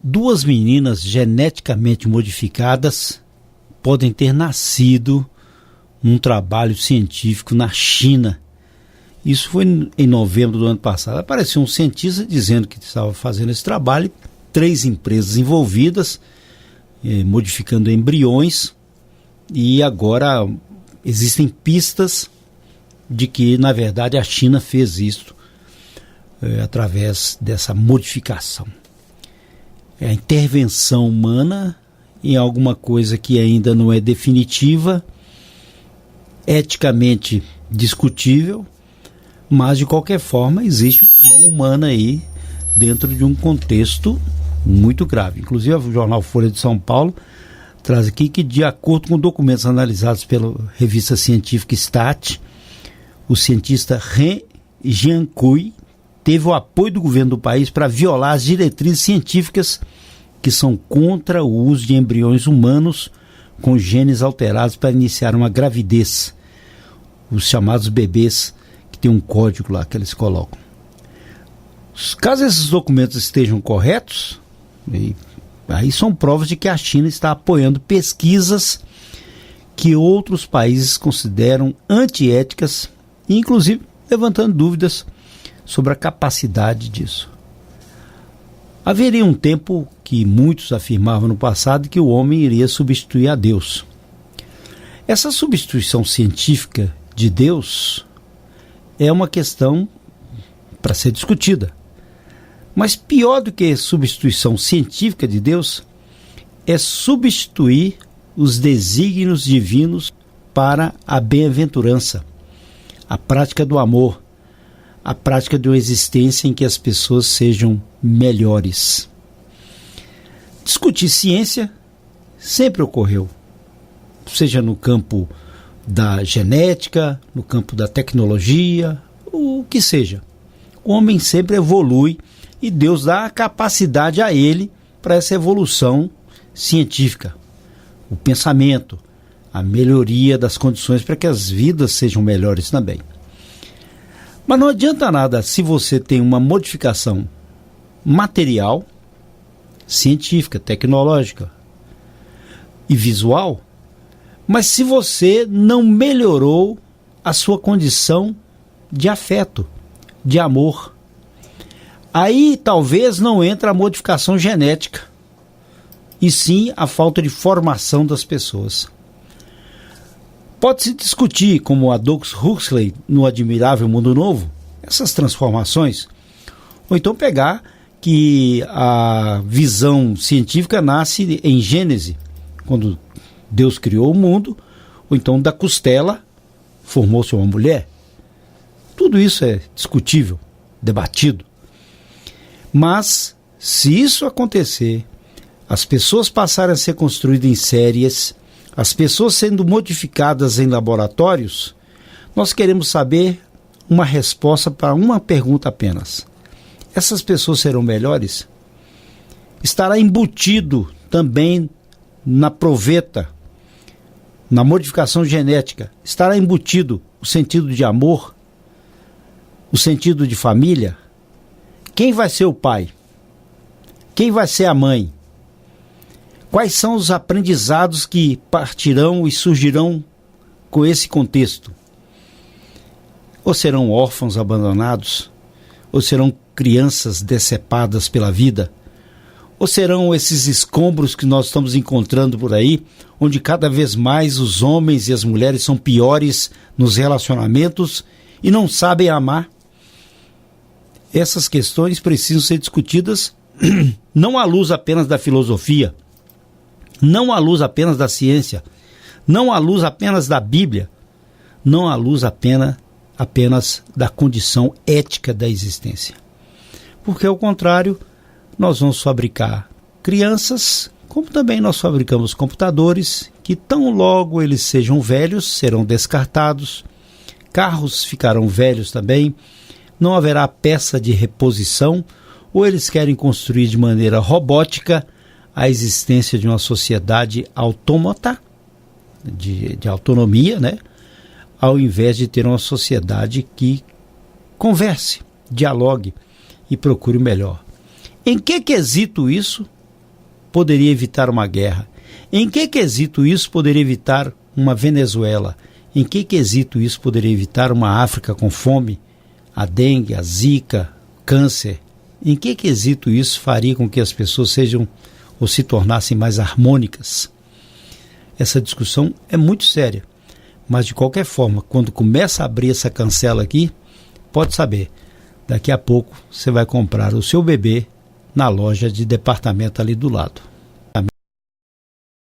Duas meninas geneticamente modificadas podem ter nascido num trabalho científico na China. Isso foi em novembro do ano passado. Apareceu um cientista dizendo que estava fazendo esse trabalho, 3 empresas envolvidas, modificando embriões, e agora existem pistas de que, na verdade, a China fez isso através dessa modificação. É a intervenção humana em alguma coisa que ainda não é definitiva, eticamente discutível, mas de qualquer forma existe uma mão humana aí dentro de um contexto muito grave. Inclusive o jornal Folha de São Paulo traz aqui que, de acordo com documentos analisados pela revista científica Stat, o cientista Ren Jiankui teve o apoio do governo do país para violar as diretrizes científicas que são contra o uso de embriões humanos com genes alterados para iniciar uma gravidez. Os chamados bebês, que tem um código lá que eles colocam. Caso esses documentos estejam corretos, aí são provas de que a China está apoiando pesquisas que outros países consideram antiéticas, inclusive levantando dúvidas sobre a capacidade disso. Haveria um tempo que muitos afirmavam no passado que o homem iria substituir a Deus. Essa substituição científica de Deus é uma questão para ser discutida. Mas pior do que substituição científica de Deus é substituir os desígnios divinos para a bem-aventurança, a prática do amor, a prática de uma existência em que as pessoas sejam melhores. Discutir ciência sempre ocorreu, seja no campo da genética, no campo da tecnologia, o que seja. O homem sempre evolui e Deus dá a capacidade a ele para essa evolução científica, o pensamento, a melhoria das condições para que as vidas sejam melhores também. Mas não adianta nada se você tem uma modificação material, científica, tecnológica e visual, mas se você não melhorou a sua condição de afeto, de amor. Aí talvez não entre a modificação genética, e sim a falta de formação das pessoas. Pode-se discutir, como Aldous Huxley no Admirável Mundo Novo, essas transformações, ou então pegar que a visão científica nasce em Gênesis, quando Deus criou o mundo, ou então da costela formou-se uma mulher. Tudo isso é discutível, debatido. Mas, se isso acontecer, as pessoas passarem a ser construídas em séries, as pessoas sendo modificadas em laboratórios, nós queremos saber uma resposta para uma pergunta apenas. Essas pessoas serão melhores? Estará embutido também na proveta, na modificação genética, estará embutido o sentido de amor, o sentido de família? Quem vai ser o pai? Quem vai ser a mãe? Quais são os aprendizados que partirão e surgirão com esse contexto? Ou serão órfãos abandonados? Ou serão crianças decepadas pela vida? Ou serão esses escombros que nós estamos encontrando por aí, onde cada vez mais os homens e as mulheres são piores nos relacionamentos e não sabem amar? Essas questões precisam ser discutidas não à luz apenas da filosofia, não à luz apenas da ciência, não à luz apenas da Bíblia, não à luz apenas da condição ética da existência. Porque, ao contrário, nós vamos fabricar crianças, como também nós fabricamos computadores, que tão logo eles sejam velhos, serão descartados, carros ficarão velhos também, não haverá peça de reposição, ou eles querem construir de maneira robótica a existência de uma sociedade autômata, de autonomia, né? Ao invés de ter uma sociedade que converse, dialogue e procure o melhor. Em que quesito isso poderia evitar uma guerra? Em que quesito isso poderia evitar uma Venezuela? Em que quesito isso poderia evitar uma África com fome, a dengue, a zika, câncer? Em que quesito isso faria com que as pessoas sejam ou se tornassem mais harmônicas? Essa discussão é muito séria, mas de qualquer forma, quando começa a abrir essa cancela aqui, pode saber, daqui a pouco você vai comprar o seu bebê na loja de departamento ali do lado.